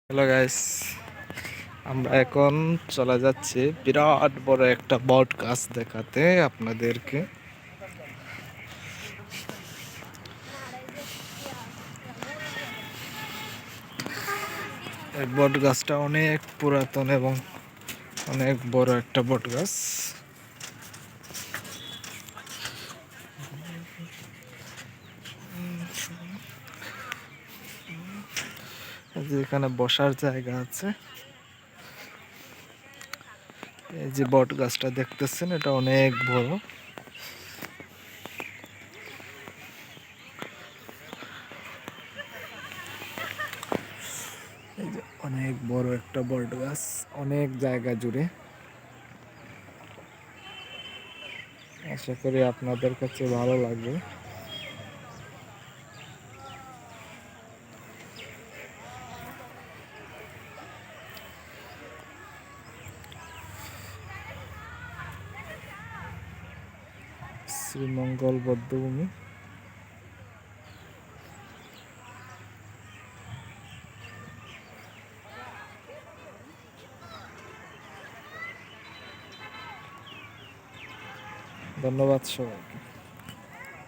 Hello guys, আমরা এখন চলে যাচ্ছি বিরাট বড় একটা বট গাছ দেখাতে আপনাদেরকে। এই বট গাছটা অনেক পুরাতন এবং অনেক বড় একটা বট গাছ। এখানে বসার জায়গা আছে। এই যে বট গাছটা দেখতেছেন, এটা অনেক বড়। এই যে অনেক বড় একটা বট গাছ, অনেক জায়গা জুড়ে। আশা করি আপনাদের কাছে ভালো লাগবে। শ্রীমঙ্গল বধ্যভূমি। ধন্যবাদ সবাই।